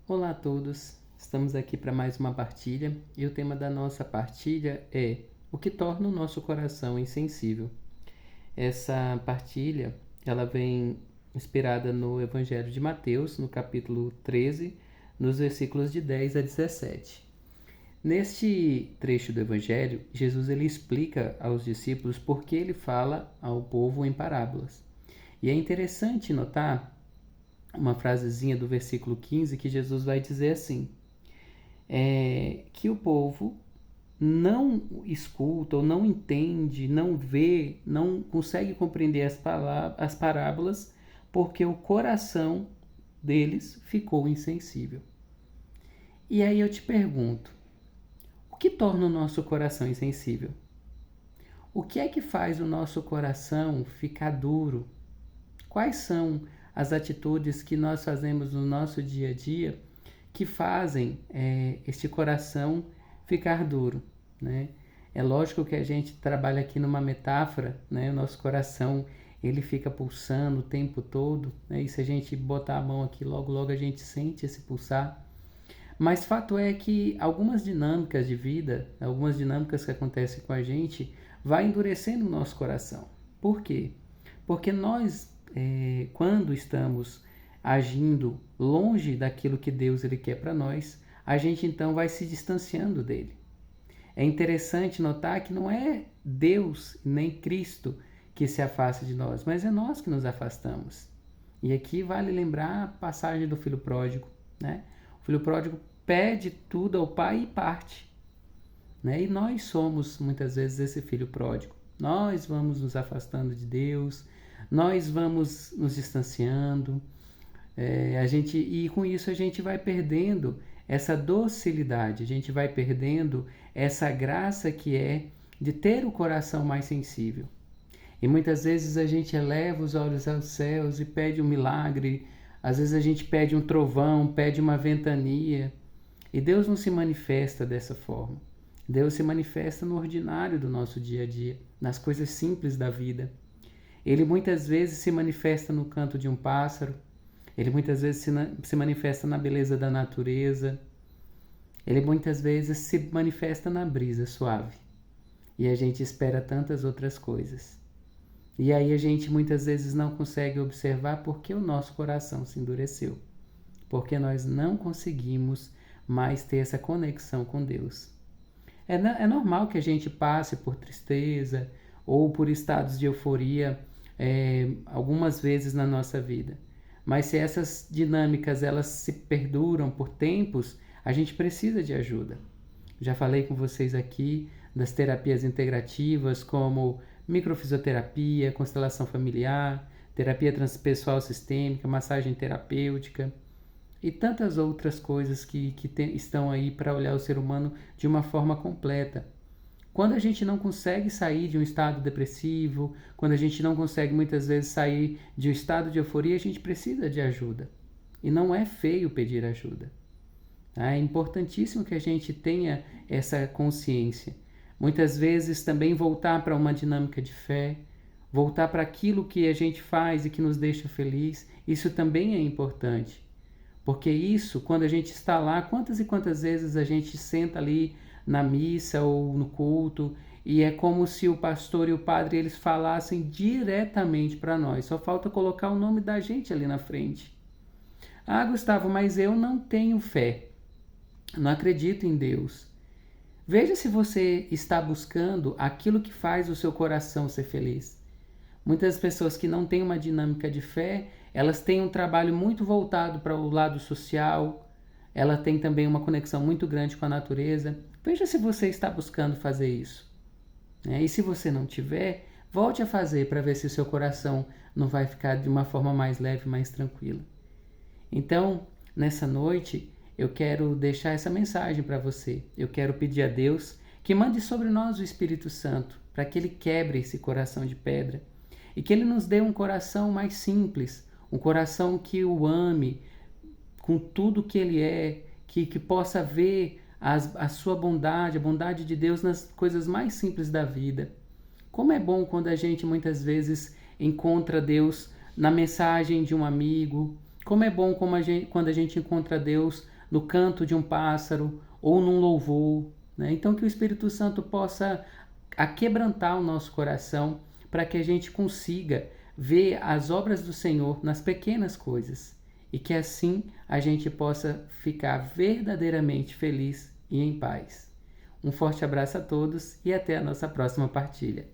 Olá a todos, estamos aqui para mais uma partilha e o tema da nossa partilha é o que torna o nosso coração insensível. Essa partilha ela vem inspirada no Evangelho de Mateus, no capítulo 13, nos versículos de 10 a 17. Neste trecho do Evangelho, Jesus ele explica aos discípulos por que ele fala ao povo em parábolas. E é interessante notar uma frasezinha do versículo 15 que Jesus vai dizer assim, que o povo não escuta ou não entende, não vê, não consegue compreender as parábolas porque o coração deles ficou insensível. E aí eu te pergunto, o que torna o nosso coração insensível? O que é que faz o nosso coração ficar duro? Quais são as atitudes que nós fazemos no nosso dia a dia que fazem este coração ficar duro, né? É lógico que a gente trabalha aqui numa metáfora, né? O nosso coração ele fica pulsando o tempo todo, né? E se a gente botar a mão aqui, logo logo a gente sente esse pulsar. Mas fato é que algumas dinâmicas de vida, algumas dinâmicas que acontecem com a gente, vai endurecendo o nosso coração. Por quê? Porque nós, quando estamos agindo longe daquilo que Deus ele quer para nós, a gente então vai se distanciando dele. É interessante notar que não é Deus nem Cristo que se afasta de nós, mas é nós que nos afastamos. E aqui vale lembrar a passagem do filho pródigo, né? O filho pródigo pede tudo ao pai e parte, né? E nós somos muitas vezes esse filho pródigo. Nós vamos nos afastando de Deus, nós vamos nos distanciando, e com isso a gente vai perdendo essa docilidade, a gente vai perdendo essa graça que é de ter o coração mais sensível. E muitas vezes a gente eleva os olhos aos céus e pede um milagre, às vezes a gente pede um trovão, pede uma ventania, e Deus não se manifesta dessa forma. Deus se manifesta no ordinário do nosso dia a dia, nas coisas simples da vida. Ele muitas vezes se manifesta no canto de um pássaro, ele muitas vezes se manifesta na beleza da natureza, ele muitas vezes se manifesta na brisa suave. E a gente espera tantas outras coisas. E aí a gente muitas vezes não consegue observar porque o nosso coração se endureceu. Porque nós não conseguimos mais ter essa conexão com Deus. É normal que a gente passe por tristeza ou por estados de euforia algumas vezes na nossa vida. Mas se essas dinâmicas elas se perduram por tempos, a gente precisa de ajuda. Já falei com vocês aqui das terapias integrativas como microfisioterapia, constelação familiar, terapia transpessoal sistêmica, massagem terapêutica e tantas outras coisas que estão aí para olhar o ser humano de uma forma completa. Quando a gente não consegue sair de um estado depressivo, quando a gente não consegue muitas vezes sair de um estado de euforia, a gente precisa de ajuda. E não é feio pedir ajuda. É importantíssimo que a gente tenha essa consciência. Muitas vezes também voltar para uma dinâmica de fé, voltar para aquilo que a gente faz e que nos deixa feliz, isso também é importante. Porque isso, quando a gente está lá, quantas e quantas vezes a gente senta ali na missa ou no culto e é como se o pastor e o padre eles falassem diretamente para nós. Só falta colocar o nome da gente ali na frente. Ah, Gustavo, mas eu não tenho fé. Não acredito em Deus. Veja se você está buscando aquilo que faz o seu coração ser feliz. Muitas pessoas que não têm uma dinâmica de fé, elas têm um trabalho muito voltado para o lado social, ela tem também uma conexão muito grande com a natureza. Veja se você está buscando fazer isso. E se você não tiver, volte a fazer para ver se o seu coração não vai ficar de uma forma mais leve, mais tranquila. Então, nessa noite, eu quero deixar essa mensagem para você. Eu quero pedir a Deus que mande sobre nós o Espírito Santo, para que Ele quebre esse coração de pedra e que Ele nos dê um coração mais simples, um coração que o ame com tudo que Ele é, que possa ver a sua bondade, a bondade de Deus nas coisas mais simples da vida. Como é bom quando a gente muitas vezes encontra Deus na mensagem de um amigo. Como é bom quando a gente encontra Deus no canto de um pássaro ou num louvor, né? Então que o Espírito Santo possa aquebrantar o nosso coração para que a gente consiga ver as obras do Senhor nas pequenas coisas e que assim a gente possa ficar verdadeiramente feliz e em paz. Um forte abraço a todos e até a nossa próxima partilha.